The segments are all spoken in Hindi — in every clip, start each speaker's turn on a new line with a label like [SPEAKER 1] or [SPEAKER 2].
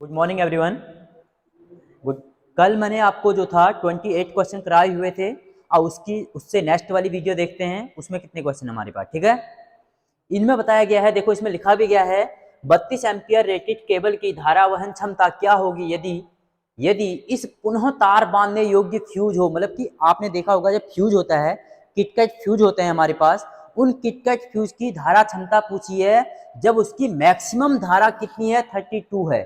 [SPEAKER 1] Good morning everyone. गुड। कल मैंने आपको जो था 28 क्वेश्चन कराए हुए थे और उससे नेक्स्ट वाली वीडियो देखते हैं उसमें कितने क्वेश्चन हमारे पास। ठीक है, इनमें बताया गया है, देखो इसमें लिखा भी गया है 32 एम्पियर रेटेड केबल की धारा वहन क्षमता क्या होगी यदि यदि इस पुनः तार बांधने योग्य फ्यूज हो। मतलब कि आपने देखा होगा जब फ्यूज होता है, किटकैट फ्यूज होते हैं हमारे पास, उन किटकैट फ्यूज की धारा क्षमता पूछी है जब उसकी मैक्सिमम धारा कितनी है 32 है।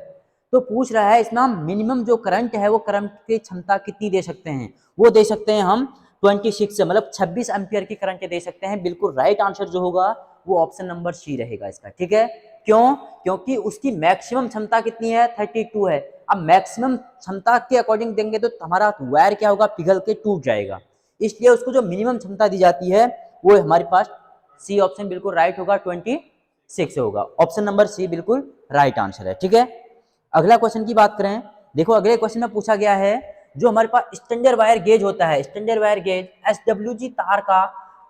[SPEAKER 1] तो पूछ रहा है इसमें हम मिनिमम जो करंट है वो करंट की क्षमता कितनी दे सकते हैं, वो दे सकते हैं हम 26 से, मतलब 26 एम्पियर की करंट दे सकते हैं। बिल्कुल राइट आंसर जो होगा वो ऑप्शन नंबर सी रहेगा इसका। ठीक है, क्यों? क्योंकि उसकी मैक्सिमम क्षमता कितनी है 32 है। अब मैक्सिमम क्षमता के अकॉर्डिंग देंगे तो हमारा वायर क्या होगा, पिघल के टूट जाएगा। इसलिए उसको जो मिनिमम क्षमता दी जाती है वो हमारे पास सी ऑप्शन बिल्कुल राइट होगा, 26 होगा। ऑप्शन नंबर सी बिल्कुल राइट आंसर है। ठीक है, अगला क्वेश्चन की बात करें, देखो अगले क्वेश्चन में पूछा गया है जो हमारे पास स्टैंडर्ड वायर गेज होता है, स्टैंडर्ड वायर गेज SWG तार का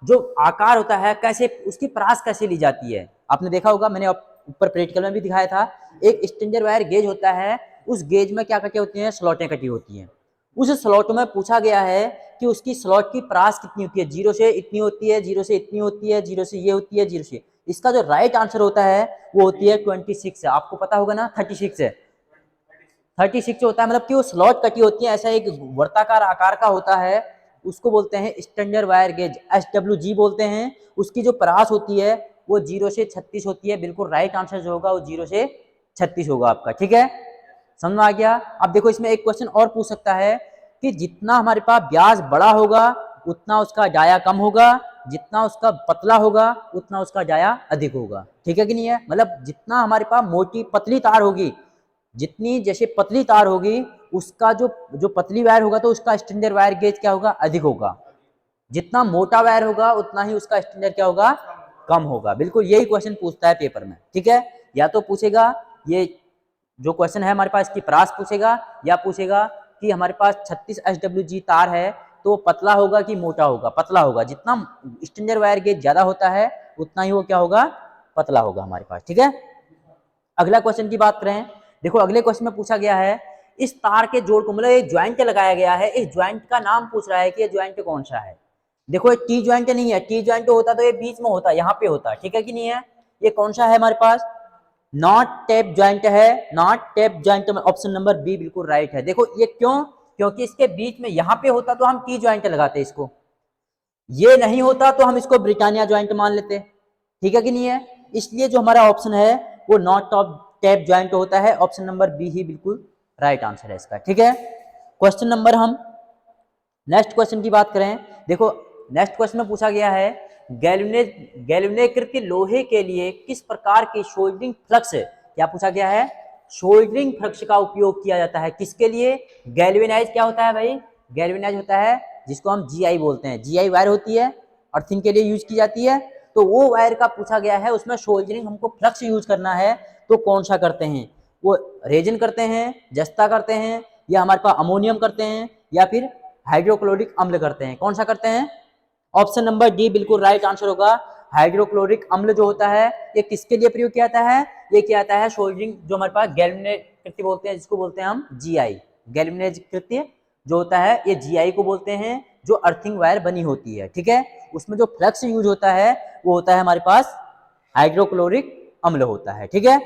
[SPEAKER 1] जो आकार होता है कैसे, उसकी परास कैसे ली जाती है। आपने देखा होगा, मैंने ऊपर प्रैक्टिकल में भी दिखाया था। एक स्टैंडर्ड वायर गेज होता है, उस गेज में क्या कटी होती हैं, स्लॉटें कटी होती हैं। उस स्लॉट में पूछा गया है कि उसकी स्लॉट की परास कितनी होती है, 0 से इतनी होती है, 0 से इतनी होती है, 0 से ये होती है, 0 से। इसका जो राइट आंसर होता है वो होती है 26 है। आपको पता होगा ना 36 है, 36 होता है। मतलब कि वो स्लॉट कटी होती है, ऐसा एक वर्ताकार आकार का होता है, उसको बोलते हैं स्टैंडर्ड वायर गेज, SWG बोलते हैं। उसकी जो परास होती है वो 0 से 36 होती है। बिल्कुल राइट आंसर जो होगा वो 0 से 36 होगा आपका। ठीक है, समझ में आ गया। अब देखो इसमें एक क्वेश्चन और पूछ सकता है कि जितना हमारे पास ब्याज बड़ा होगा उतना उसका डाया कम होगा, जितना उसका पतला होगा उतना उसका डाया अधिक होगा। ठीक है कि नहीं है? मतलब जितना हमारे पास मोटी पतली तार होगी, जितनी जैसे पतली तार होगी उसका जो जो पतली वायर होगा तो उसका स्टैंडर्ड वायर गेज क्या होगा, अधिक होगा। जितना मोटा वायर होगा उतना ही उसका स्टैंडर्ड क्या होगा, कम होगा। बिल्कुल यही क्वेश्चन पूछता है पेपर में। ठीक है, या तो पूछेगा ये जो क्वेश्चन है हमारे पास इसकी परास पूछेगा, या पूछेगा कि हमारे पास 36 SWG तार है तो वो पतला होगा कि मोटा होगा। पतला होगा, जितना स्टैंडर्ड वायर गेज ज्यादा होता है उतना ही वो क्या होगा, पतला होगा हमारे पास। ठीक है, अगला क्वेश्चन की बात करें, देखो अगले क्वेश्चन में पूछा गया है इस तार के जोड़ को, मतलब एक ज्वाइंट लगाया गया है, इस ज्वाइंट का नाम पूछ रहा है कि ये ज्वाइंट कौन सा है। देखो ये टी ज्वाइंट नहीं है, टी ज्वाइंट होता तो ये बीच में होता, यहाँ पे होता। ठीक है कि नहीं है? ये कौन सा है हमारे पास, नॉट टैप ज्वाइंट है, नॉट टैप ज्वाइंट में ऑप्शन नंबर बी बिल्कुल राइट है। देखो ये क्यों, क्योंकि इसके बीच में यहाँ पे होता तो हम टी ज्वाइंट लगाते इसको, ये नहीं होता तो हम इसको ब्रिटानिया ज्वाइंट मान लेते। ठीक है कि नहीं है? इसलिए जो हमारा ऑप्शन है वो नॉट टॉप टैप ज्वाइंट होता है। ऑप्शन नंबर बी ही बिल्कुल राइट आंसर है इसका। ठीक है, क्वेश्चन नंबर, हम नेक्स्ट क्वेश्चन की बात करें, देखो नेक्स्ट क्वेश्चन में पूछा गया है गैल्वेनीकृत लोहे के लिए किस प्रकार की सोल्डरिंग फ्लक्स, क्या पूछा गया है, सोल्डरिंग फ्लक्स का उपयोग किया जाता है किसके लिए। गैल्वेनाइज क्या होता है भाई, गैल्वेनाइज होता है जिसको हम GI बोलते हैं, GI वायर होती है, अर्थिंग के लिए यूज की जाती है। तो वो वायर का पूछा गया है, उसमें सोल्डरिंग हमको फ्लक्स यूज करना है तो कौन सा करते हैं, वो रेजन करते हैं, जस्ता करते हैं, या हमारे पास अमोनियम करते हैं, या फिर हाइड्रोक्लोरिक अम्ल करते हैं। कौन सा करते हैं? ऑप्शन नंबर डी बिल्कुल राइट आंसर होगा। हाइड्रोक्लोरिक अम्ल जो होता है ये किसके लिए प्रयोग किया जाता है, ये किया जाता है सोल्डरिंग, जो हमारे पास गैल्वेनाइज कृत्य बोलते हैं, जिसको बोलते हैं हम GI। गैल्वेनाइज कृत्य जो होता है ये GI को बोलते हैं, जो अर्थिंग वायर बनी होती है। ठीक है, उसमें जो फ्लक्स यूज होता है वो होता है हमारे पास हाइड्रोक्लोरिक अम्ल होता है। ठीक है,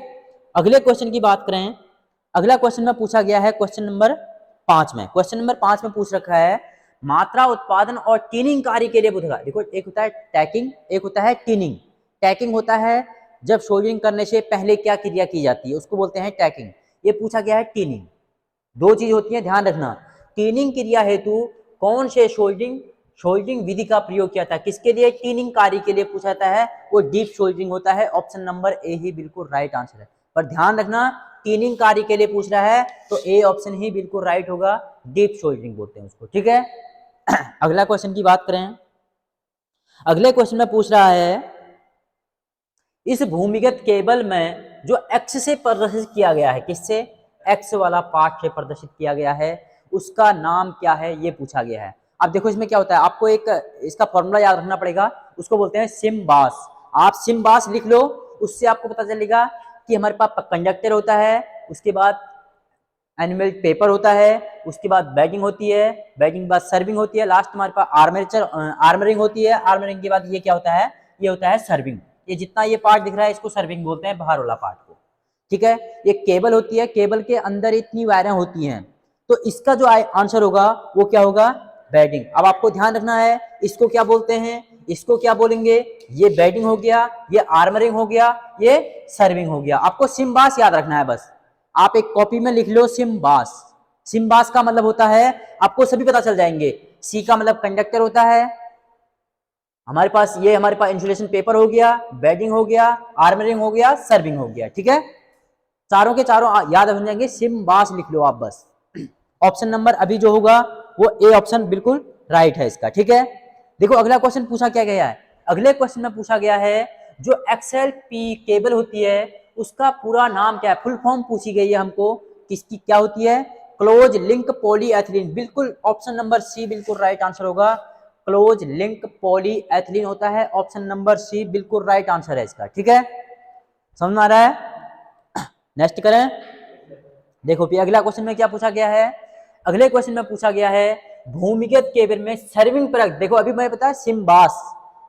[SPEAKER 1] अगले क्वेश्चन की बात करें, अगला क्वेश्चन में पूछा गया है क्वेश्चन नंबर 5 में, क्वेश्चन नंबर 5 में पूछ रखा है मात्रा उत्पादन और टीनिंग कार्य के लिए बुधगा। देखो एक होता है टैकिंग, एक होता है टीनिंग। टैकिंग होता है जब सोल्डरिंग करने से पहले क्या क्रिया की जाती है, उसको बोलते हैं टैकिंग। ये पूछा गया है टीनिंग। दो चीज होती है, ध्यान रखना। टीनिंग क्रिया हेतु कौन से सोल्डरिंग सोल्डरिंग विधि का प्रयोग किया था, किसके लिए, टीनिंग कार्य के लिए पूछा जाता है, वो डीप सोल्डरिंग होता है। ऑप्शन नंबर ए ही बिल्कुल राइट आंसर है। पर ध्यान रखना टीनिंग कार्य के लिए पूछ रहा है तो ए ऑप्शन ही बिल्कुल राइट होगा, डीप सोल्डरिंग बोलते हैं उसको। ठीक है, अगला क्वेश्चन की बात करें, अगले क्वेश्चन में पूछ रहा है इस भूमिगत केबल में जो एक्स से प्रदर्शित किया गया है, किससे, एक्स वाला पार्ट से प्रदर्शित किया गया है, उसका नाम क्या है, ये पूछा गया है। अब देखो इसमें क्या होता है, आपको एक इसका फॉर्मूला याद रखना पड़ेगा, उसको बोलते हैं सिम्बास। आप सिम्बास लिख लो, उससे आपको पता चलेगा कि हमारे पास कंडक्टर होता है, उसके बाद एनिमल पेपर होता है, उसके बाद बैटिंग होती है, बैटिंग के बाद सर्विंग होती है, लास्ट हमारे पास आर्मरिंग होती है, आर्मरिंग के बाद ये क्या होता है, ये होता है सर्विंग। ये जितना ये पार्ट दिख रहा है इसको सर्विंग बोलते हैं, बाहर वाला पार्ट को, ठीक है। ये केबल होती है, केबल के अंदर इतनी वायरें होती हैं, तो इसका जो आंसर होगा वो क्या होगा, बैटिंग। अब आपको ध्यान रखना है इसको क्या बोलते हैं, इसको क्या बोलेंगे, ये बैटिंग हो गया, ये आर्मरिंग हो गया, ये सर्विंग हो गया। आपको सिम्बास याद रखना है बस, आप एक कॉपी में लिख लो सिम्बास। सिम्बास का मतलब होता है, आपको सभी पता चल जाएंगे। सी का मतलब कंडक्टर होता है, हमारे पास ये हमारे पास इंसुलेशन पेपर हो गया, बैटिंग हो गया, आर्मरिंग हो गया, सर्विंग हो गया, ठीक है। चारों के चारों याद बन जाएंगे, सिम्बास लिख लो आप बस। ऑप्शन नंबर अभी जो होगा वो ए ऑप्शन बिल्कुल राइट है इसका, ठीक है। देखो अगला क्वेश्चन पूछा क्या गया है, अगले क्वेश्चन में पूछा गया है जो XLP केबल होती है उसका पूरा नाम क्या है, फुल फॉर्म पूछी गई है हमको, किसकी क्या होती है, क्लोज लिंक पॉलीएथिलीन। बिल्कुल ऑप्शन नंबर सी बिल्कुल राइट आंसर होगा, क्लोज लिंक पॉलीएथिलीन होता है, ऑप्शन नंबर सी बिल्कुल राइट आंसर है इसका, ठीक है। समझ में आ रहा है, नेक्स्ट करें। देखो फिर अगला क्वेश्चन में क्या पूछा गया है, अगले क्वेश्चन में पूछा गया है भूमिगत केबल में सर्विंग परत। देखो अभी मैं बताया सिम्बास,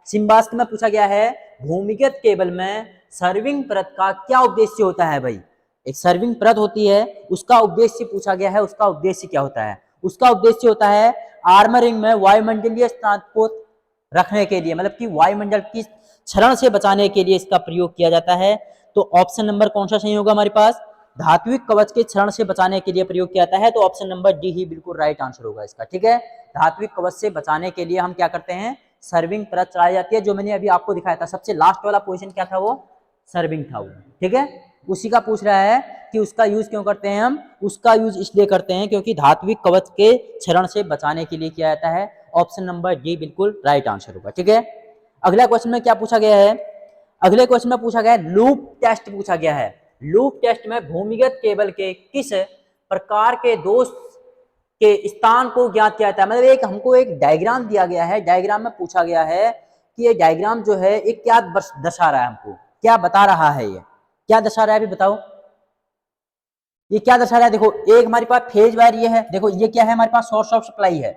[SPEAKER 1] सिम्बास में पूछा गया है भूमिगत केबल में सर्विंग परत का क्या उद्देश्य होता है भाई। एक सर्विंग परत होती है उसका उद्देश्य पूछा गया है, उसका उद्देश्य क्या होता है, उसका उद्देश्य होता है आर्मरिंग में वायुमंडलीय स्नान को रखने के लिए, मतलब कि वायुमंडल की क्षरण से बचाने के लिए इसका प्रयोग किया जाता है। तो ऑप्शन नंबर कौन सा सही होगा हमारे पास, धात्विक कवच के क्षरण से बचाने के लिए प्रयोग किया जाता है, तो ऑप्शन नंबर डी ही बिल्कुल राइट आंसर होगा इसका, ठीक है। धात्विक कवच से बचाने के लिए हम क्या करते हैं, सर्विंग परत चलाई जाती है, जो मैंने अभी आपको दिखाया था सबसे लास्ट वाला पोजीशन क्या था, वो सर्विंग था वो, ठीक है। उसी का पूछ रहा है कि उसका यूज क्यों करते हैं हम, उसका यूज इसलिए करते हैं क्योंकि धात्विक कवच के क्षरण से बचाने के लिए किया जाता है, ऑप्शन नंबर डी बिल्कुल राइट आंसर होगा, ठीक है। अगला क्वेश्चन में क्या पूछा गया है, अगले क्वेश्चन में पूछा गया है लूप टेस्ट पूछा गया है। लूप टेस्ट में भूमिगत केबल के किस प्रकार के दोष के स्थान को ज्ञात किया जाता है, मतलब एक हमको एक डायग्राम दिया गया है, डायग्राम में पूछा गया है कि ये डायग्राम जो है एक क्या दर्शा रहा है, हमको क्या बता रहा है, ये क्या दर्शा रहा है अभी बताओ, ये क्या दर्शा रहा है। देखो एक हमारे पास फेज वायर ये है, देखो ये क्या है हमारे पास सोर्स ऑफ सप्लाई है,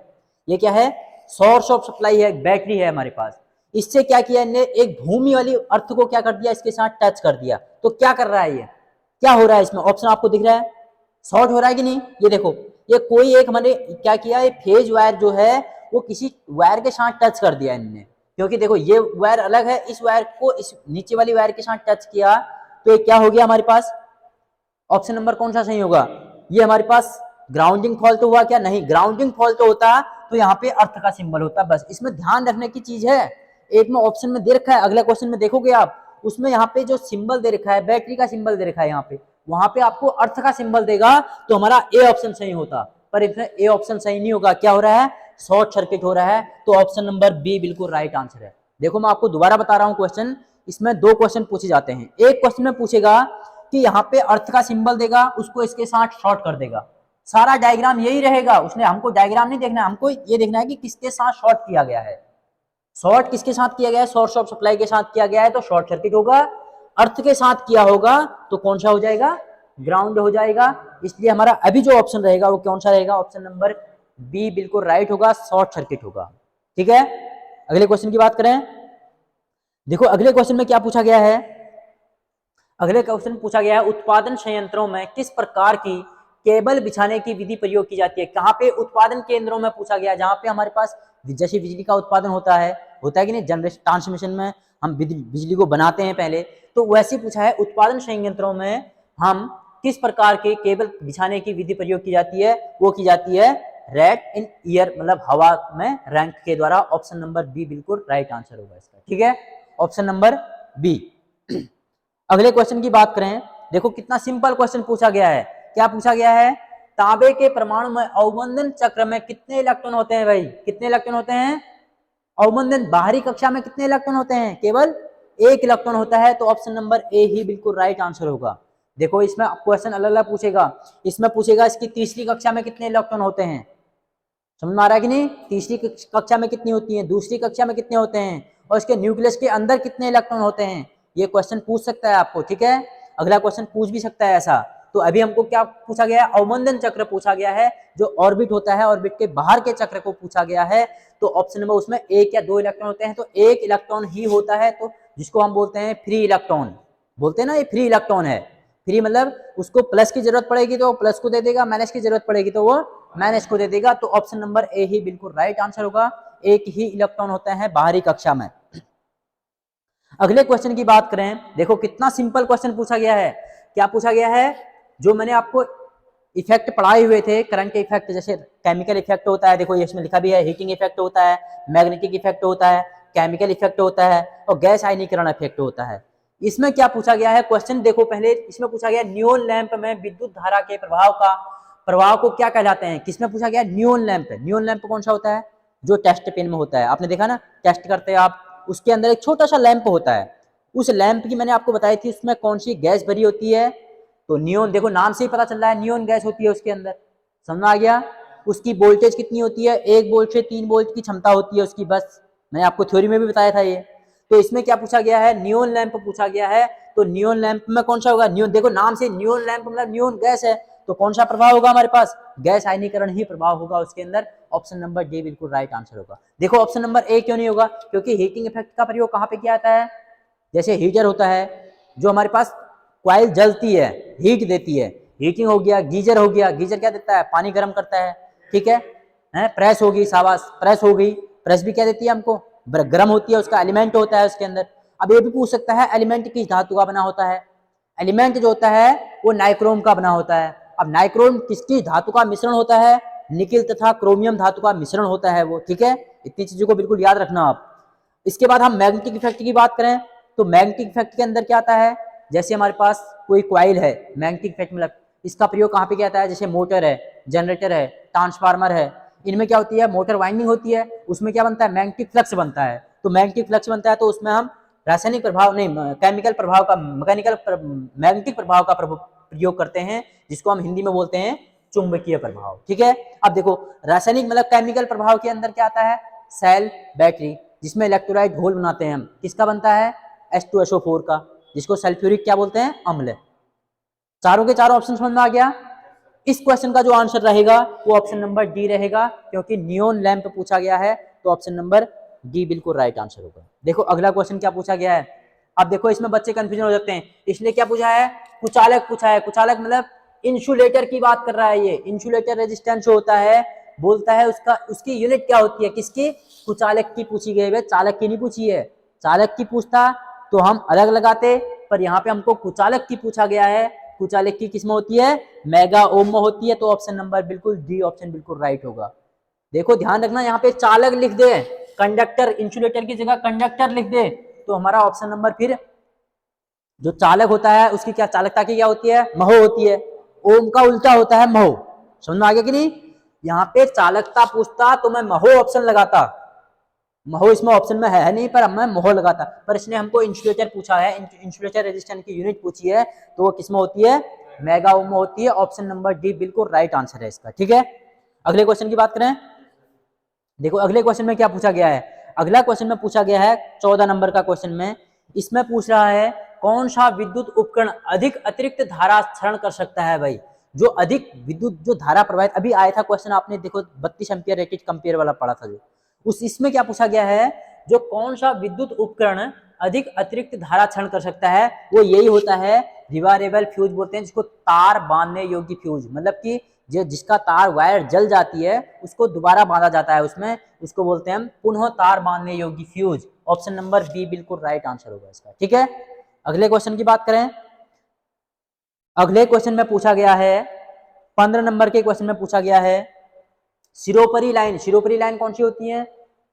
[SPEAKER 1] ये क्या है सोर्स ऑफ सप्लाई है, बैटरी है हमारे पास। इससे क्या किया इन्हें, एक भूमि वाली अर्थ को क्या कर दिया, इसके साथ टच कर दिया, तो क्या कर रहा है ये, क्या हो रहा है इसमें, ऑप्शन आपको दिख रहा है, शॉर्ट हो रहा है कि नहीं। ये देखो ये कोई एक हमारे क्या किया, ये फेज वायर जो है वो किसी वायर के साथ टच कर दिया इन्होंने, क्योंकि देखो ये वायर अलग है, इस वायर को इस नीचे वाली वायर के साथ टच किया, तो ये क्या हो गया हमारे पास, ऑप्शन नंबर कौन सा सही होगा, ये हमारे पास ग्राउंडिंग फॉल्ट हुआ क्या, नहीं ग्राउंडिंग फॉल्ट होता तो यहाँ पे अर्थ का सिंबल होता, बस इसमें ध्यान रखने की चीज है। एक में ऑप्शन में दे रखा है, अगले क्वेश्चन में देखोगे आप उसमें यहाँ पे जो सिंबल दे रखा है, बैटरी का सिंबल दे रखा है यहाँ पे, वहां पे आपको अर्थ का सिंबल देगा, तो हमारा ए ऑप्शन सही होता, पर इसमें ए ऑप्शन सही नहीं होगा, क्या हो रहा है, शॉर्ट सर्किट हो रहा है, तो ऑप्शन नंबर बी बिल्कुल राइट आंसर है। देखो मैं आपको दोबारा बता रहा हूँ क्वेश्चन, इसमें दो क्वेश्चन पूछे जाते हैं, एक क्वेश्चन में पूछेगा कि यहाँ पे अर्थ का सिंबल देगा, उसको इसके साथ शॉर्ट कर देगा, सारा डायग्राम यही रहेगा, उसने हमको डायग्राम नहीं देखना है, हमको ये देखना है कि किसके साथ शॉर्ट किया गया है, शॉर्ट किसके साथ किया गया है, सोर्स ऑफ सप्लाई के साथ किया गया है तो शॉर्ट सर्किट होगा, अर्थ के साथ किया होगा तो कौन सा हो जाएगा, ग्राउंड हो जाएगा। इसलिए हमारा अभी जो ऑप्शन रहेगा वो कौन सा रहेगा, ऑप्शन नंबर बी बिल्कुल राइट होगा, शॉर्ट सर्किट होगा, ठीक है। अगले क्वेश्चन की बात करें, देखो अगले क्वेश्चन में क्या पूछा गया है, अगले क्वेश्चन पूछा गया है उत्पादन संयंत्रों में किस प्रकार की केबल बिछाने की विधि प्रयोग की जाती है। कहाँ पे, उत्पादन केंद्रों में पूछा गया, जहां पे हमारे पास जैसे बिजली का उत्पादन होता है कि नहीं, जनरेशन ट्रांसमिशन में हम बिजली को बनाते हैं पहले, तो वैसे पूछा है उत्पादन संयंत्रों में हम किस प्रकार के केबल बिछाने की विधि प्रयोग की जाती है, वो की जाती है रैट इन ईयर, मतलब हवा में रैंक के द्वारा, ऑप्शन नंबर बी बिल्कुल राइट आंसर होगा इसका, ठीक है, ऑप्शन नंबर बी। अगले क्वेश्चन की बात करें, देखो कितना सिंपल क्वेश्चन पूछा गया है, क्या पूछा गया है, तांबे के परमाणु में अवमंदन चक्र में कितने इलेक्ट्रॉन होते हैं भाई, कितने इलेक्ट्रॉन होते हैं, अवमंदन बाहरी कक्षा में कितने इलेक्ट्रॉन होते हैं, केवल एक इलेक्ट्रॉन होता है, तो ऑप्शन नंबर ए ही बिल्कुल राइट आंसर होगा। देखो इसमें क्वेश्चन अलग अलग पूछेगा, इसमें पूछेगा इसकी तीसरी कक्षा में कितने इलेक्ट्रॉन होते हैं, समझ में आ रहा है कि नहीं, तीसरी कक्षा में कितनी होती है, दूसरी कक्षा में कितने होते हैं, और इसके न्यूक्लियस के अंदर कितने इलेक्ट्रॉन होते हैं, ये क्वेश्चन पूछ सकता है आपको, ठीक है। अगला क्वेश्चन पूछ भी सकता है ऐसा, तो अभी हमको क्या पूछा गया है, अवमंदन चक्र पूछा गया है, जो ऑर्बिट होता है, ऑर्बिट के बाहर के चक्र को पूछा गया है। तो ऑप्शन नंबर उसमें 1 या 2 इलेक्ट्रॉन होते हैं, तो 1 इलेक्ट्रॉन ही होता है, तो जिसको हम बोलते हैं फ्री इलेक्ट्रॉन, बोलते हैं ना ये फ्री इलेक्ट्रॉन है। फ्री मतलब उसको प्लस की जरूरत पड़ेगी तो प्लस को दे देगा, माइनस की जरूरत पड़ेगी तो वो माइनस को दे देगा। तो ऑप्शन नंबर ए ही बिल्कुल राइट आंसर होगा, 1 ही इलेक्ट्रॉन होता है बाहरी कक्षा में। अगले क्वेश्चन की बात करें, देखो कितना सिंपल क्वेश्चन पूछा गया है। क्या पूछा गया है, जो मैंने आपको इफेक्ट पढ़ाए हुए थे, करंट के इफेक्ट, जैसे केमिकल इफेक्ट होता है, देखो इसमें लिखा भी है, हीटिंग इफेक्ट होता है, मैग्नेटिक इफेक्ट होता है, केमिकल इफेक्ट होता है और गैस आयनीकरण इफेक्ट होता है। इसमें क्या पूछा गया है क्वेश्चन, देखो पहले इसमें पूछा गया नियोन लैंप में विद्युत धारा के प्रभाव को क्या कहलाते हैं, किसमें पूछा गया, नियोन लैंप। नियोन लैंप कौन सा होता है, जो टेस्ट पेन में होता है, आपने देखा ना टेस्ट करते हैं आप, उसके अंदर एक छोटा सा लैंप होता है, उस लैंप की मैंने आपको बताई थी उसमें कौन सी गैस भरी होती है, तो नियोन, देखो नाम से ही पता चल रहा है नियोन गैस होती है उसके अंदर, समझ आ गया। उसकी वोल्टेज कितनी होती है, 1 वोल्ट से 3 वोल्ट की क्षमता होती है उसकी, बस मैंने आपको थ्योरी में भी बताया था ये। तो इसमें क्या पूछा गया है, नियोन लैंप पूछा गया है। तो नियोन लैंप में कौन सा होगा, नियोन, देखो नाम से नियोन लैंप मतलब नियोन गैस है, तो कौन सा प्रभाव होगा हमारे पास, गैस आयनीकरण ही प्रभाव होगा उसके अंदर। ऑप्शन नंबर डी बिल्कुल राइट आंसर होगा। देखो ऑप्शन नंबर ए क्यों नहीं होगा, क्योंकि हीटिंग इफेक्ट का प्रयोग कहाँ पे किया जाता है, जैसे हीटर होता है, जो हमारे पास कॉइल जलती है, हीट देती है, हीटिंग हो गया, गीजर हो गया, गीजर क्या देता है, पानी गर्म करता है, ठीक है, प्रेस होगी, शाबाश प्रेस हो गई, प्रेस भी क्या देती है हमको, गर्म होती है, उसका एलिमेंट होता है उसके अंदर। अब ये भी पूछ सकता है एलिमेंट किस धातु का बना होता है, एलिमेंट जो होता है वो नाइक्रोम का बना होता है। अब नाइक्रोम किसकी धातु का मिश्रण होता है, निकिल तथा क्रोमियम धातु का मिश्रण होता है वो, ठीक है, इतनी चीजों को बिल्कुल याद रखना आप। इसके बाद हम मैग्नेटिक इफेक्ट की बात करें, तो मैग्नेटिक इफेक्ट के अंदर क्या आता है, जैसे हमारे पास कोई कॉइल है, मैग्नेटिक इफेक्ट मतलब इसका प्रयोग कहाँ पे किया जाता है, जैसे मोटर है, जनरेटर है, ट्रांसफार्मर है, इनमें क्या होती है, मोटर वाइंडिंग होती है, उसमें क्या बनता है, मैग्नेटिक फ्लक्स बनता है। तो मैग्नेटिक फ्लक्स बनता है तो उसमें हम रासायनिक प्रभाव नहीं, केमिकल प्रभाव का, मैग्नेटिक प्रभाव का प्रयोग करते हैं, जिसको हम हिंदी में बोलते हैं चुंबकीय प्रभाव, ठीक है। अब देखो रासायनिक मतलब केमिकल प्रभाव के अंदर क्या आता है, सेल बैटरी, जिसमें इलेक्ट्रोलाइट घोल बनाते हैं हम, किसका बनता है, H2SO4 का, जिसको सल्फ्यूरिक क्या बोलते हैं, अम्ल। चारों के चारों ऑप्शन समझ में आ गया। इस क्वेश्चन का जो आंसर रहेगा वो ऑप्शन नंबर डी रहेगा, क्योंकि नियोन लैंप पूछा गया है, तो ऑप्शन नंबर डी बिल्कुल राइट आंसर होगा। देखो अगला क्वेश्चन क्या पूछा गया है, अब देखो इसमें बच्चे कंफ्यूजन हो जाते हैं, इसलिए क्या पूछा है, कुचालक पूछा है। कुचालक मतलब इंसुलेटर की बात कर रहा है, ये इंसुलेटर रेजिस्टेंस होता है, बोलता है उसका, उसकी यूनिट क्या होती है, किसकी, कुचालक की पूछी गई है, चालक की नहीं पूछी है। चालक की पूछता तो हम अलग लगाते, पर यहाँ पे हमको कुचालक की पूछा गया है। कुचालक की किसमें होती है, मेगा ओम में होती है, तो ऑप्शन नंबर बिल्कुल डी ऑप्शन बिल्कुल राइट होगा। देखो ध्यान रखना, यहाँ पे चालक लिख दे, कंडक्टर, इंसुलेटर की जगह कंडक्टर लिख दे, तो हमारा ऑप्शन नंबर फिर जो चालक होता है उसकी क्या चालकता की क्या होती है, महो होती है। ओम का उल्टा होता है महो, समझ में आ गया कि नहीं। यहाँ पे चालकता पूछता तो मैं महो ऑप्शन लगाता, महो इसमें ऑप्शन में है नहीं, पर मैं मोह लगाता, पर इसने हमको इंसुलेटर पूछा है, इंसुलेटर रेजिस्टेंस की यूनिट पूछी है, तो वो किसमें होती है, मेगा ओम में होती है। ऑप्शन नंबर डी बिल्कुल राइट आंसर है इसका, ठीक है। अगले क्वेश्चन की बात करें, देखो अगले क्वेश्चन में क्या पूछा गया है, अगला क्वेश्चन में पूछा गया है 14 नंबर का क्वेश्चन में, इसमें पूछ रहा है कौन सा विद्युत उपकरण अधिक अतिरिक्त धारा क्षरण कर सकता है। भाई जो अधिक विद्युत जो धारा प्रवाहित, अभी आया था क्वेश्चन आपने देखो 32 एम्पियर रेटेड कंपेयर वाला पढ़ा था, जो उस इसमें क्या पूछा गया है, जो कौन सा विद्युत उपकरण अधिक अतिरिक्त धारा क्षरण कर सकता है, वो यही होता है रिवारेबल फ्यूज बोलते हैं, जिसको तार बांधने योग्य फ्यूज, मतलब कि जो जिसका तार वायर जल जाती है उसको दोबारा बांधा जाता है उसमें, उसको बोलते हैं हम पुनः तार बांधने योग्य फ्यूज। ऑप्शन नंबर बी बिल्कुल राइट आंसर होगा इसका, ठीक है। अगले क्वेश्चन की बात करें, अगले क्वेश्चन में पूछा गया है 15 नंबर के क्वेश्चन में पूछा गया है सिरोपरी लाइन। सिरोपरी लाइन कौन सी होती है,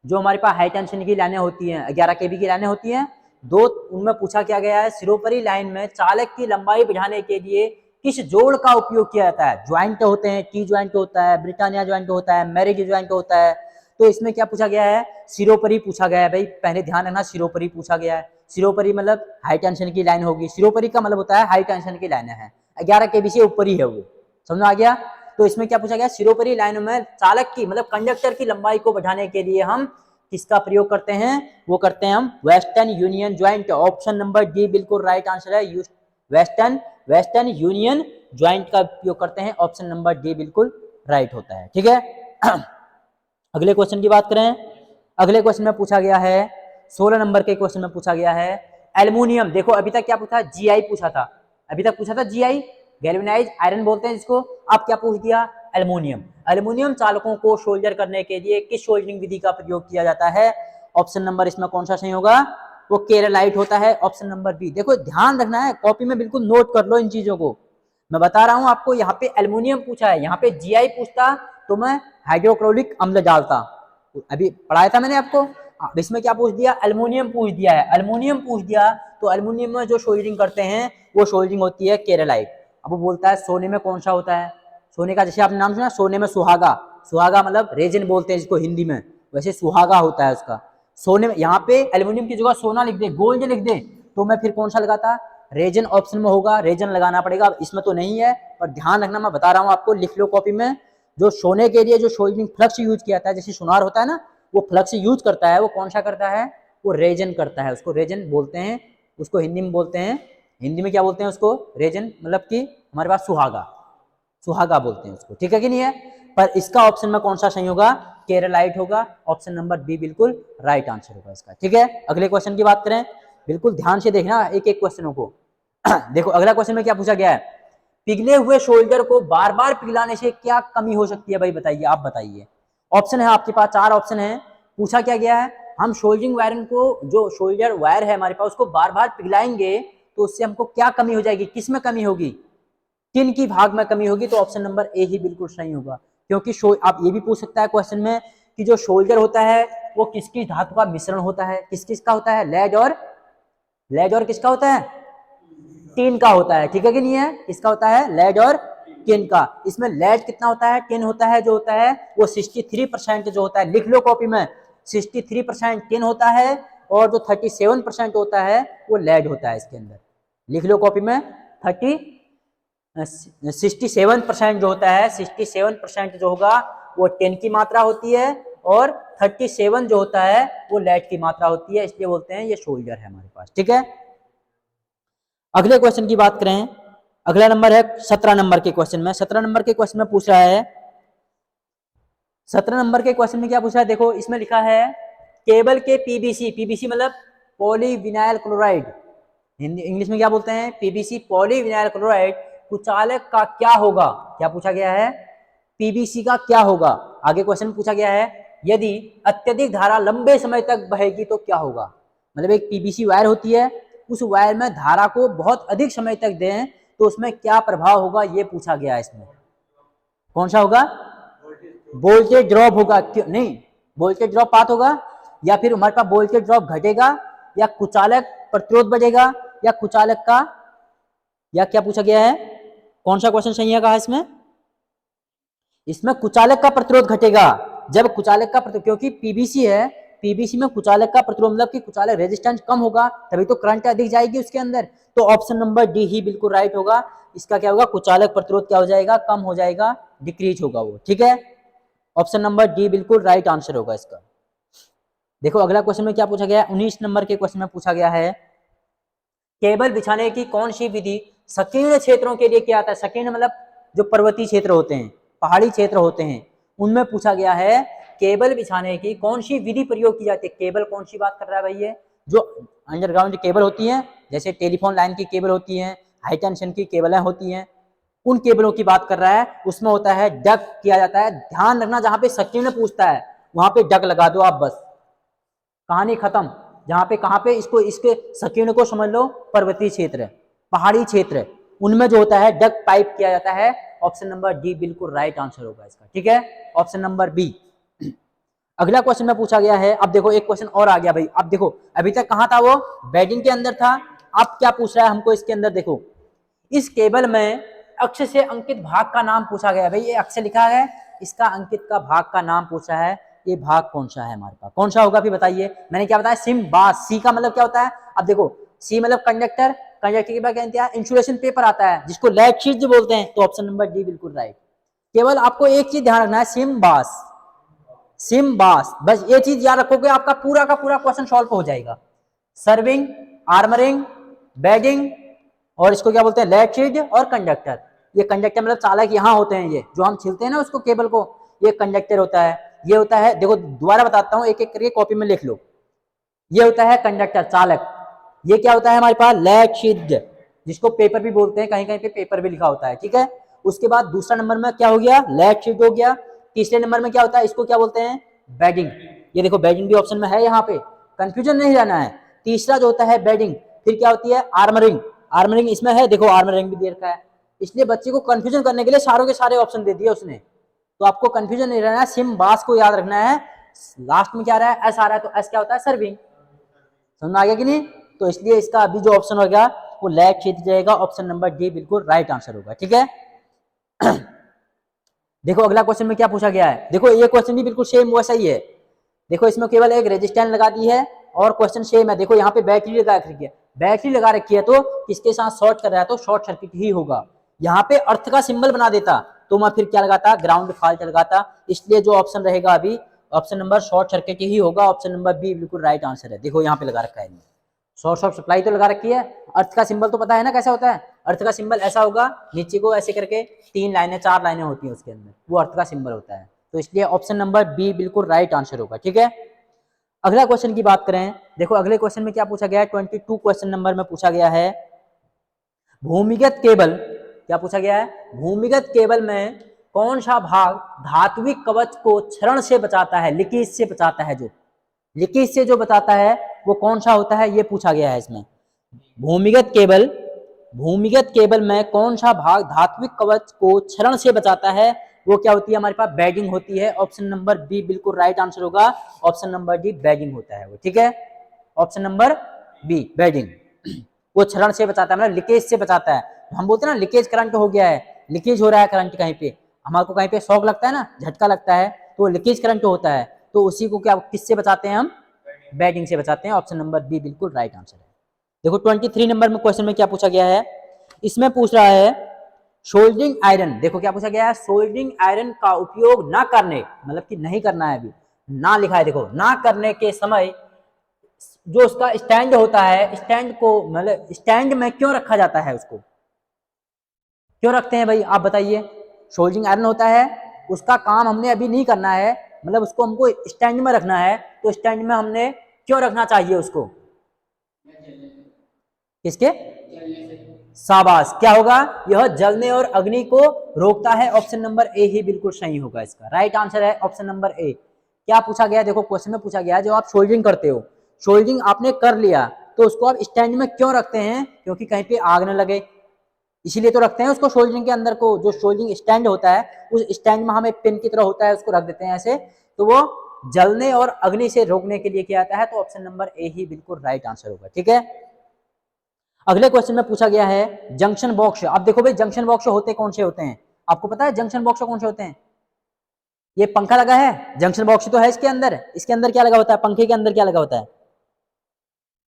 [SPEAKER 1] जो हमारे पास हाई टेंशन की लाइनें होती हैं, 11 kV की लाइनें होती हैं, दो उनमें पूछा क्या गया है, सिरोपरी लाइन में चालक की लंबाई बढ़ाने के लिए किस जोड़ का उपयोग किया जाता है। ज्वाइंट होते हैं, टी ज्वाइंट होता है, ब्रिटानिया ज्वाइंट होता है, मैरिज ज्वाइंट होता है, तो इसमें क्या पूछा गया है, सिरोपरी पूछा गया है। भाई पहले ध्यान रखना, सिरोपरी पूछा गया है, सिरोपरी मतलब हाई टेंशन की लाइन होगी, सिरोपरी का मतलब होता है हाई टेंशन की लाइन है, 11 kV से ऊपर ही है वो, समझ आ गया। तो इसमें क्या पूछा गया, सिरोपरी लाइनों में चालक की मतलब कंडक्टर की लंबाई को बढ़ाने के लिए हम किसका प्रयोग करते हैं, वो करते हैं हम western union joint. Option number D बिल्कुल राइट आंसर है, वेस्टर्न यूनियन ज्वाइंट का उपयोग करते हैं। ऑप्शन नंबर डी बिल्कुल राइट होता है। ठीक है, अगले क्वेश्चन की बात करें। अगले क्वेश्चन में पूछा गया है 16 नंबर के क्वेश्चन में पूछा गया है एल्युमिनियम। देखो अभी तक क्या पूछा, जीआई पूछा था, अभी तक पूछा था जीआई, गैल्वेनाइज आयरन बोलते हैं जिसको। आप क्या पूछ दिया, एल्युमिनियम। एल्युमिनियम चालकों को सोल्डर करने के लिए किस सोल्डरिंग विधि का प्रयोग किया जाता है? ऑप्शन नंबर इसमें कौन सा सही होगा, वो केरालाइट होता है। Option number B. देखो ध्यान रखना है, कॉपी में बिल्कुल नोट कर लो इन चीजों को। मैं बता रहा हूं आपको, यहाँ पे एल्युमिनियम पूछा है, यहाँ पे जीआई पूछता तो मैं हाइड्रोक्लोरिक अम्ल डालता, अभी पढ़ाया था मैंने आपको। अब इसमें क्या पूछ दिया, एल्युमिनियम पूछ दिया है। एल्युमिनियम पूछ दिया तो एल्युमिनियम में जो सोल्डरिंग करते हैं वो सोल्डरिंग होती है केरालाइट। अब वो बोलता है सोने में कौन सा होता है, सोने का जैसे आपने नाम सुना, सोने में सुहागा, सुहागा मतलब रेजिन बोलते हैं जिसको हिंदी में, वैसे सुहागा होता है उसका। सोने में, यहाँ पे एल्युमिनियम की जगह सोना लिख दे, गोल्ड लिख दे, तो मैं फिर कौन सा लगाता, रेजन ऑप्शन में होगा, रेजन लगाना पड़ेगा। इसमें तो नहीं है, पर ध्यान रखना, मैं बता रहा हूँ आपको, लिख लो कॉपी में। जो सोने के लिए जो सोल्डरिंग फ्लक्स यूज किया जाता है, जैसे सोनार होता है ना, वो फ्लक्स यूज करता है, वो कौन सा करता है, वो रेजन करता है, उसको रेजन बोलते हैं, उसको हिंदी में बोलते हैं, हिंदी में क्या बोलते हैं उसको, रेजन, मतलब कि हमारे पास सुहागा, सुहागा बोलते हैं उसको। ठीक है कि नहीं है? पर इसका ऑप्शन में कौन सा सही होगा, केरालाइट होगा। ऑप्शन नंबर बी बिल्कुल राइट आंसर होगा इसका। ठीक है, अगले क्वेश्चन की बात करें, बिल्कुल ध्यान से देखना एक एक क्वेश्चनों को। देखो अगला क्वेश्चन में क्या पूछा गया है, पिघले हुए सोल्डर को बार बार पिघलाने से क्या कमी हो सकती है, भाई बताइए, आप बताइए। ऑप्शन है आपके पास, 4 ऑप्शन है। पूछा क्या गया है, हम सोल्डरिंग वायरन को, जो सोल्डर वायर है हमारे पास, उसको बार बार पिघलाएंगे तो उससे हमको क्या कमी हो जाएगी, किस में कमी होगी, किन की भाग में कमी होगी? तो ऑप्शन नंबर ए ही बिल्कुल सही होगा। क्योंकि आप ये भी पूछ सकता है क्वेश्चन में कि जो सोल्डर होता है वो किस किस धातु का मिश्रण होता है, किस किस का होता है, लेड और किसका होता है, टिन का होता है। ठीक है कि नहीं है, किसका होता है, लेड और टिन का। इसमें लेड कितना होता है, टिन होता है, जो होता है वो 63% जो होता है, लिख लो कॉपी में, 63% टिन होता है और जो 37% होता है वो लेड होता है इसके अंदर। लिख लो कॉपी में, 67% जो होता है, 67% जो होगा वो टिन की मात्रा होती है और 37 जो होता है वो लेड की मात्रा होती है, इसलिए बोलते हैं ये सोल्डर है हमारे पास। ठीक है, अगले क्वेश्चन की बात करें। अगला नंबर है 17 नंबर के क्वेश्चन में। 17 नंबर के क्वेश्चन में पूछ रहा है, 17 नंबर के क्वेश्चन में क्या पूछा है, देखो इसमें लिखा है केबल के पीवीसी, पीवीसी मतलब पॉलीविनाइल क्लोराइड, हिंदी इंग्लिश में क्या बोलते हैं, पीवीसी पॉलीविनाइल क्लोराइड, कुचालक का क्या होगा? क्या पूछा गया है, पीवीसी का क्या होगा? आगे क्वेश्चन पूछा गया है यदि अत्यधिक धारा लंबे समय तक बहेगी तो क्या होगा? मतलब एक पीवीसी वायर होती है, उस वायर में धारा को बहुत अधिक समय तक दें तो उसमें क्या प्रभाव होगा, ये पूछा गया है। इसमें कौन सा होगा, वोल्टेज ड्रॉप होगा, क्यों नहीं, वोल्टेज ड्रॉप पात होगा, या फिर हमारे पास वोल्टेज ड्रॉप घटेगा, या कुचालक प्रतिरोध बढ़ेगा, या कुचालक का, या क्या पूछा गया है, कौन सा क्वेश्चन सही है कहा इसमें? इसमें कुचालक का प्रतिरोध घटेगा। जब कुचालक का प्रतिरोध, क्योंकि पीवीसी है, पीवीसी में कुचालक का प्रतिरोध मतलब कि कुचालक रेजिस्टेंस कम होगा, तभी तो करंट अधिक जाएगी उसके अंदर। तो ऑप्शन नंबर डी ही बिल्कुल राइट होगा। इसका क्या होगा, कुचालक प्रतिरोध क्या हो जाएगा, कम हो जाएगा, डिक्रीज होगा वो। ठीक है, ऑप्शन नंबर डी बिल्कुल राइट आंसर होगा इसका। देखो अगला क्वेश्चन में क्या पूछा गया है, 19 नंबर के क्वेश्चन में पूछा गया है केबल बिछाने की कौन सी विधि संकीर्ण क्षेत्रों के लिए किया जाता है? संकीर्ण मतलब जो पर्वतीय क्षेत्र होते हैं, पहाड़ी क्षेत्र होते हैं, उनमें पूछा गया है केबल बिछाने की कौन सी विधि प्रयोग की जाती है। केबल कौन सी बात कर रहा है भाई, ये जो अंडरग्राउंड केबल होती है, जैसे टेलीफोन लाइन की केबल होती है, हाई टेंशन की केबलें होती हैं, उन केबलों की बात कर रहा है। उसमें होता है डग किया जाता है। ध्यान रखना, जहां पे संकीर्ण पूछता है वहां पे डग लगा दो आप, बस कहानी खत्म। जहां पे, कहां पे, इसको, इसके संकीर्ण को समझ लो, पर्वतीय क्षेत्र, पहाड़ी क्षेत्र, उनमें जो होता है डग पाइप किया जाता है। ऑप्शन नंबर डी बिल्कुल राइट आंसर होगा इसका। ठीक है, ऑप्शन नंबर बी। अगला क्वेश्चन में पूछा गया है, अब देखो एक क्वेश्चन और आ गया भाई। अब देखो अभी तक कहां था वो, बेडिंग के अंदर था, अब क्या पूछ रहा है हमको इसके अंदर, देखो इस केबल में अक्ष से अंकित भाग का नाम पूछा गया है। भाई ये अक्ष लिखा है, इसका अंकित का भाग का नाम पूछा है, ये भाग कौन सा है हमारे पास, कौन सा होगा फिर बताइए। मैंने क्या बताया, सिम बास, सी का मतलब क्या होता है, अब देखो सी मतलब कंडक्टर, कंडक्टर के बाद क्या होता है, इंसुलेशन पेपर आता है जिसको लेड शीट बोलते हैं। तो ऑप्शन नंबर डी बिल्कुल राइट। केवल आपको एक चीज ध्यान रखना है, सिम बास, सिम बास, बस ये चीज याद रखोगे, आपका पूरा का पूरा क्वेश्चन सॉल्व हो जाएगा। सर्विंग, आर्मरिंग, बेडिंग, और इसको क्या बोलते हैं, लेड शीट और कंडक्टर, ये कंडक्टर मतलब चालक यहाँ होते हैं, ये जो हम छिलते हैं ना उसको केबल को, ये कंडक्टर होता है। ये होता है, देखो दोबारा बताता हूँ, एक एक करके कॉपी में लिख लो। ये होता है कंडक्टर चालक। ये क्या होता है हमारे पास, लेड शीट, जिसको पेपर भी बोलते हैं, कहीं कहीं पे पेपर भी लिखा होता है, ठीक है। उसके बाद दूसरा नंबर में क्या हो गया, लेड शीट हो गया। तीसरे नंबर में क्या होता है, इसको क्या बोलते हैं, बेडिंग। ये देखो बेडिंग भी ऑप्शन में है, यहाँ पे कंफ्यूजन नहीं रहना है। तीसरा जो होता है बेडिंग, फिर क्या होती है आर्मरिंग। आर्मरिंग इसमें है, देखो आर्मरिंग भी दे रखा है, इसलिए बच्चे को कंफ्यूजन करने के लिए सारों के सारे ऑप्शन दे दिए उसने। तो आपको कंफ्यूजन नहीं रहना है, सिम बास को याद रखना है। लास्ट में क्या रहा है, एस आ रहा है, तो एस क्या होता है, सर्विंग। समझ में आ गया कि नहीं। तो इसलिए इसका अभी जो ऑप्शन होगा वो लेड क्षेत्र रहेगा, ऑप्शन नंबर डी बिल्कुल राइट आंसर होगा, ठीक है। देखो अगला क्वेश्चन में क्या पूछा गया है, देखो ये क्वेश्चन भी बिल्कुल सेम वैसा ही है। देखो इसमें केवल एक रेजिस्टेंस लगा दी है और क्वेश्चन सेम है। देखो यहाँ पे बैटरी लगा रखी है, बैटरी लगा रखी है तो किसके साथ शॉर्ट कर रहा है, तो शॉर्ट सर्किट ही होगा। यहाँ पे अर्थ का सिंबल बना देता तो मैं फिर क्या लगाता, ग्राउंड फॉल्ट लगाता। इसलिए जो ऑप्शन रहेगा अभी, ऑप्शन नंबर शॉर्ट सर्किट ही होगा, ऑप्शन नंबर बी बिल्कुल राइट आंसर है। देखो यहाँ पे लगा रखा है, सोर्स ऑफ सप्लाई तो लगा रखी है। अर्थ का सिंबल तो पता है ना कैसा होता है, अर्थ का सिंबल ऐसा होगा, नीचे को ऐसे करके 3 लाइनें 4 लाइनें होती हैं उसके अंदर, वो अर्थ का सिंबल होता है। तो इसलिए ऑप्शन नंबर बी बिल्कुल राइट आंसर होगा, ठीक है। अगला क्वेश्चन की बात करें, देखो अगले क्वेश्चन में क्या पूछा गया है, 22 क्वेश्चन नंबर में पूछा गया है, भूमिगत केबल, क्या पूछा गया है, भूमिगत केबल में कौन सा भाग धात्विक कवच को क्षरण से बचाता है, लीकेज से बचाता है, जो लीकेज से जो बताता है वो कौन सा होता है, ये पूछा गया है इसमें। भूमिगत केबल, भूमिगत केबल में कौन सा भाग धात्विक कवच को क्षरण से बचाता है, वो क्या होती है हमारे पास, बैगिंग होती है। ऑप्शन नंबर बी बिल्कुल राइट आंसर होगा, ऑप्शन नंबर डी बैगिंग होता है वो, ठीक है। ऑप्शन नंबर बी बैगिंग, वो क्षरण से बचाता है मतलब लीकेज से बचाता है। हम बोलते हैं ना लीकेज करंट हो गया है, लीकेज हो रहा है करंट कहीं पे, हमारे को कहीं पे शॉक लगता है ना, झटका लगता है, तो लीकेज करंट होता है, तो उसी को क्या किससे बचाते हैं हम, बैगिंग से बचाते हैं। ऑप्शन नंबर बी बिल्कुल राइट आंसर है। देखो 23 नंबर में क्वेश्चन में क्या पूछा गया है, इसमें पूछ रहा है सोल्डरिंग आयरन, देखो क्या पूछा गया है, सोल्डरिंग आयरन का उपयोग ना करने, मतलब कि नहीं करना है, अभी ना लिखा है, देखो ना करने के समय जो उसका स्टैंड होता है, स्टैंड को मतलब स्टैंड में क्यों रखा जाता है, उसको क्यों रखते हैं भाई आप बताइए। सोल्डरिंग आयरन होता है, उसका काम हमने अभी नहीं करना है, मतलब उसको हमको स्टैंड में रखना है, तो स्टैंड में हमने क्यों रखना चाहिए उसको, किसके, शाबाश, क्या होगा, यह जलने और अग्नि को रोकता है। ऑप्शन नंबर ए ही बिल्कुल सही होगा, इसका राइट आंसर है ऑप्शन नंबर ए। क्या पूछा गया, देखो क्वेश्चन में पूछा गया, जो आप सोल्डरिंग करते हो, सोल्डरिंग आपने कर लिया तो उसको आप स्टैंड में क्यों रखते हैं, क्योंकि कहीं पे आग न लगे, इसीलिए तो रखते हैं उसको सोल्डरिंग के अंदर को। जो सोल्डरिंग स्टैंड होता है, उस स्टैंड में हमें पिन की तरह होता है, उसको रख देते हैं ऐसे, तो वो जलने और अग्नि से रोकने के लिए किया जाता है। तो ऑप्शन नंबर ए ही बिल्कुल राइट आंसर होगा, ठीक है। अगले क्वेश्चन में पूछा गया है जंक्शन बॉक्स। अब देखो भाई जंक्शन बॉक्स होते कौन से होते हैं, आपको पता है जंक्शन बॉक्स कौन से होते हैं। ये पंखा लगा है, जंक्शन बॉक्स तो है इसके अंदर, इसके अंदर क्या लगा होता है, पंखे के अंदर क्या लगा होता है,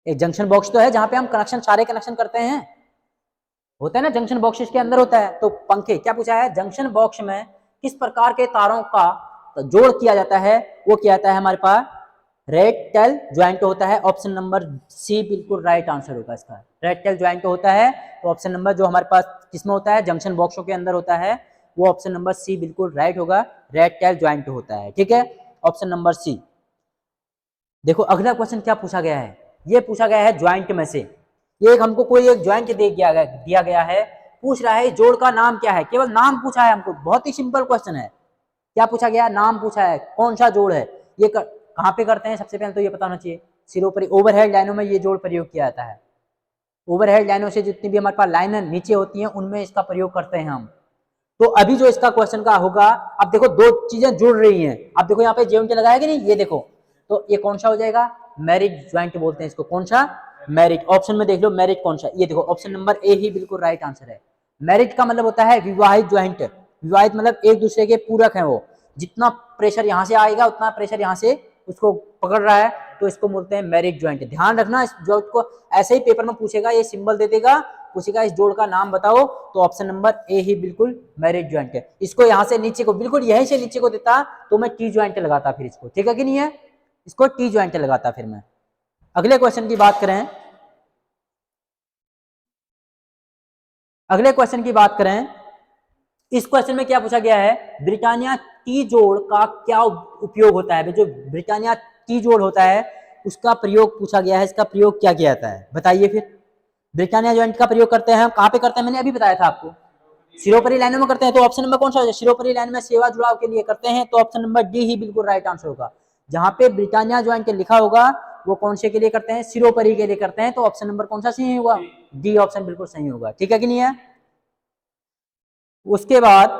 [SPEAKER 1] एक जंक्शन बॉक्स तो है जहां पे हम कनेक्शन, सारे कनेक्शन करते हैं, होता है ना, जंक्शन बॉक्स इसके अंदर होता है। तो पंखे, क्या पूछा है, जंक्शन बॉक्स में किस प्रकार के तारों का जोड़ किया जाता है, वो किया जाता है हमारे पास रेड टेल ज्वाइंट होता है। ऑप्शन नंबर सी बिल्कुल राइट आंसर होगा इसका, रेड टेल ज्वाइंट होता है। तो ऑप्शन नंबर जो हमारे पास किसमें होता है, जंक्शन बॉक्सों के अंदर होता है, वो ऑप्शन नंबर सी बिल्कुल राइट होगा, रेड टेल ज्वाइंट होता है, ठीक है, ऑप्शन नंबर सी। देखो अगला क्वेश्चन क्या पूछा गया है, ये पूछा गया है ज्वाइंट में से, ये एक हमको कोई एक ज्वाइंट दिया गया है, पूछ रहा है जोड़ का नाम क्या है, केवल नाम पूछा है हमको, बहुत ही सिंपल क्वेश्चन है। क्या पूछा गया, नाम पूछा है, कौन सा जोड़ है, ये कहाँ पे करते हैं, सबसे पहले तो ये पता होना चाहिए। सिरोपरि ओवरहेड लाइनों में ये जोड़ प्रयोग किया जाता है, ओवरहेड लाइनों से जितनी भी हमारे पास लाइनें नीचे होती हैं उनमें इसका प्रयोग करते हैं हम। तो अभी जो इसका क्वेश्चन का होगा, अब देखो दो चीजें जुड़ रही हैं, अब देखो यहाँ पे ज्वाइंट लगाया कि नहीं, ये देखो, तो ये कौन सा हो जाएगा, मैरिज ज्वाइंट बोलते हैं इसको, कौन सा, मैरिज। ऑप्शन में देख लो मैरिज कौन सा, ये देखो ऑप्शन नंबर ए ही बिल्कुल राइट आंसर है। मैरिज का मतलब होता है विवाहित ज्वाइंट, विवाहित मतलब एक दूसरे के पूरक है, वो जितना प्रेशर यहाँ से आएगा उतना प्रेशर यहाँ से उसको पकड़ रहा है, तो इसको बोलते हैं मैरिज ज्वाइंट। ध्यान रखना इस ज्वाइंट को, ऐसे ही पेपर में पूछेगा, ये सिंबल दे देगा, पूछेगा इस जोड़ का नाम बताओ, तो ऑप्शन नंबर ए ही बिल्कुल मैरिज ज्वाइंट है। इसको यहाँ से नीचे को, बिल्कुल यहीं से नीचे को देता तो मैं टी ज्वाइंट लगाता फिर इसको, ठीक है कि नहीं है, इसको टी ज्वाइंट लगाता फिर मैं। अगले क्वेश्चन की बात करें, अगले क्वेश्चन की बात करें, इस क्वेश्चन में क्या पूछा गया है, ब्रिटानिया टी जोड़ का क्या उपयोग होता है। जो ब्रिटानिया टी जोड़ होता है उसका प्रयोग पूछा गया है, इसका प्रयोग क्या किया जाता है बताइए। फिर ब्रिटानिया जॉइंट का प्रयोग करते हैं हम कहाँ पे करते हैं, मैंने अभी बताया था आपको, सिरोपरी लाइनों में करते हैं। तो ऑप्शन नंबर कौन सा है, सिरोपरी लाइन में सेवा जुड़ाव के लिए करते हैं, तो ऑप्शन नंबर डी ही बिल्कुल राइट आंसर होगा। जहां पे ब्रिटानिया जॉइंट लिखा होगा वो कौन से के लिए करते हैं, सिरोपरी के लिए करते हैं, तो ऑप्शन नंबर कौन सा सही होगा, डी ऑप्शन बिल्कुल सही होगा। ठीक है कि नहीं है। उसके बाद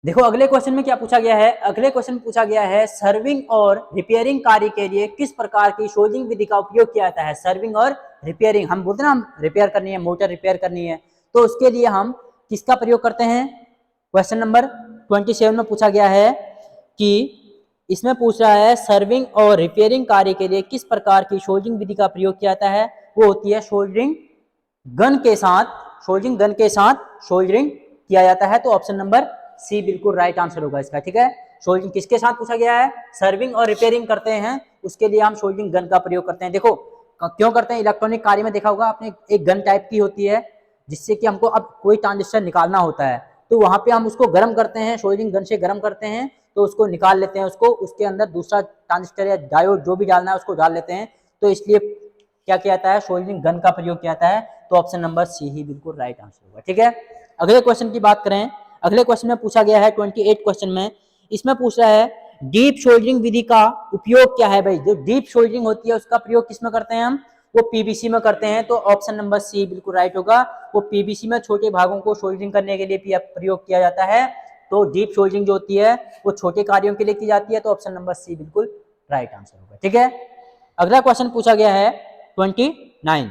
[SPEAKER 1] देखो अगले क्वेश्चन में क्या पूछा गया है, अगले क्वेश्चन पूछा गया है सर्विंग और रिपेयरिंग कार्य के लिए किस प्रकार की सोल्डरिंग विधि का उपयोग किया जाता है। सर्विंग और रिपेयरिंग, हम बोलते हैं ना हम रिपेयर करनी है, मोटर रिपेयर करनी है, तो उसके लिए हम किसका प्रयोग करते हैं। क्वेश्चन नंबर 27 में पूछा गया है कि इसमें पूछ रहा है सर्विंग और रिपेयरिंग कार्य के लिए किस प्रकार की सोल्डरिंग विधि का प्रयोग किया जाता है। वो होती है सोल्डरिंग गन के साथ, सोल्डरिंग गन के साथ सोल्डरिंग किया जाता है, तो ऑप्शन नंबर सी बिल्कुल राइट आंसर होगा इसका। ठीक है, सोल्डरिंग किसके साथ पूछा गया है, सर्विंग और रिपेयरिंग करते हैं उसके लिए हम सोल्डरिंग गन का प्रयोग करते हैं। देखो क्यों करते हैं, इलेक्ट्रॉनिक कार्य में देखा होगा आपने, एक गन टाइप की होती है जिससे कि हमको अब कोई ट्रांजिस्टर निकालना होता है, तो वहां पे हम उसको गर्म करते हैं, सोल्डरिंग गन से गर्म करते हैं, तो उसको निकाल लेते हैं, उसको उसके अंदर दूसरा ट्रांजिस्टर या डायोड जो भी डालना है उसको डाल लेते हैं, तो इसलिए क्या किया जाता है, सोल्डरिंग गन का प्रयोग किया जाता है, तो ऑप्शन नंबर सी ही बिल्कुल राइट आंसर होगा। ठीक है, अगले क्वेश्चन की बात करें, अगले क्वेश्चन में पूछा गया है 28 क्वेश्चन में, इसमें पूछ रहा है डीप सोल्डरिंग विधि का उपयोग क्या है। भाई जो डीप सोल्डरिंग होती है उसका प्रयोग किसमें करते हैं हम, वो पीवीसी में करते हैं, तो ऑप्शन नंबर सी बिल्कुल राइट होगा। वो पीवीसी में छोटे भागों को सोल्डरिंग करने के लिए प्रयोग किया जाता है, तो डीप सोल्डरिंग जो होती है वो छोटे कार्यों के लिए की जाती है, तो ऑप्शन नंबर सी बिल्कुल राइट आंसर होगा। ठीक है, अगला क्वेश्चन पूछा गया है 29,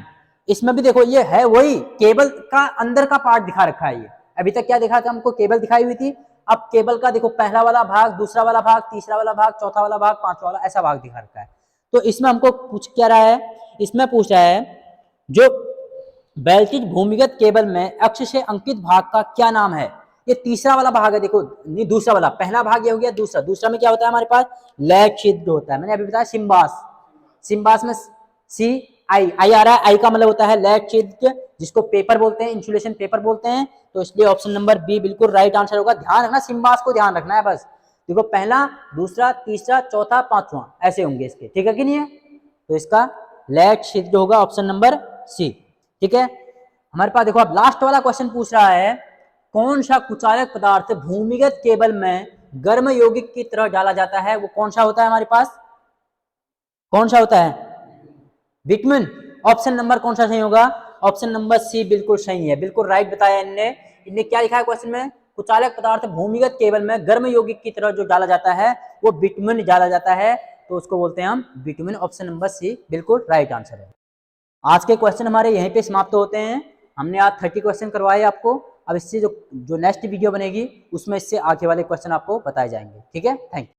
[SPEAKER 1] इसमें भी देखो ये है वही केबल का अंदर का पार्ट दिखा रखा है। ये अभी तक क्या दिखा था हमको, केबल दिखाई हुई थी, अब केबल का देखो पहला वाला भाग, दूसरा वाला भाग, तीसरा वाला भाग, चौथा वाला भाग, पांचवा वाला, ऐसा भाग दिखा रखा है। तो इसमें हमको पूछ क्या रहा है, इसमें पूछ रहा है जो बेल्टिज भूमिगत केबल में अक्ष से अंकित भाग का क्या नाम है। ये तीसरा वाला भाग है, देखो नहीं दूसरा वाला, पहला भाग ये हो गया, दूसरा में क्या होता है हमारे पास, लैच छिद्र होता है, मैंने अभी बताया सिम्बास, सिम्बास में सी आई आई आ रहा है, आई का मतलब होता है लैच छिद्र, जिसको पेपर बोलते हैं, इंसुलेशन पेपर बोलते हैं, तो इसलिए ऑप्शन नंबर बी बिल्कुल राइट आंसर होगा। ध्यान रखना, सिम्बास को ध्यान रखना है बस, देखो पहला, दूसरा, तीसरा, चौथा, पांचवा ऐसे होंगे इसके, ठीक है कि नहीं है, तो इसका लैच छिद्र होगा ऑप्शन नंबर सी। ठीक है, हमारे पास देखो अब लास्ट वाला क्वेश्चन पूछ रहा है कौन सा कुचालक पदार्थ भूमिगत केबल में गर्म यौगिक की तरह डाला जाता है, वो कौन सा होता है हमारे पास, कौन सा होता है, बिटुमेन। ऑप्शन नंबर कौन सा सही होगा, ऑप्शन नंबर सी बिल्कुल सही है, बिल्कुल राइट बताया इनने क्या लिखा है क्वेश्चन में, कुचालक पदार्थ भूमिगत केबल में गर्म यौगिक की तरह जो डाला जाता है वो बिटुमेन डाला जाता है, तो उसको बोलते हैं हम बिटुमेन, ऑप्शन नंबर सी बिल्कुल राइट आंसर है। आज के क्वेश्चन हमारे यहीं पे समाप्त होते हैं। हमने आज 30 क्वेश्चन करवाए आपको, अब इससे जो नेक्स्ट वीडियो बनेगी उसमें इससे आगे वाले क्वेश्चन आपको बताए जाएंगे। ठीक है, थैंक यू।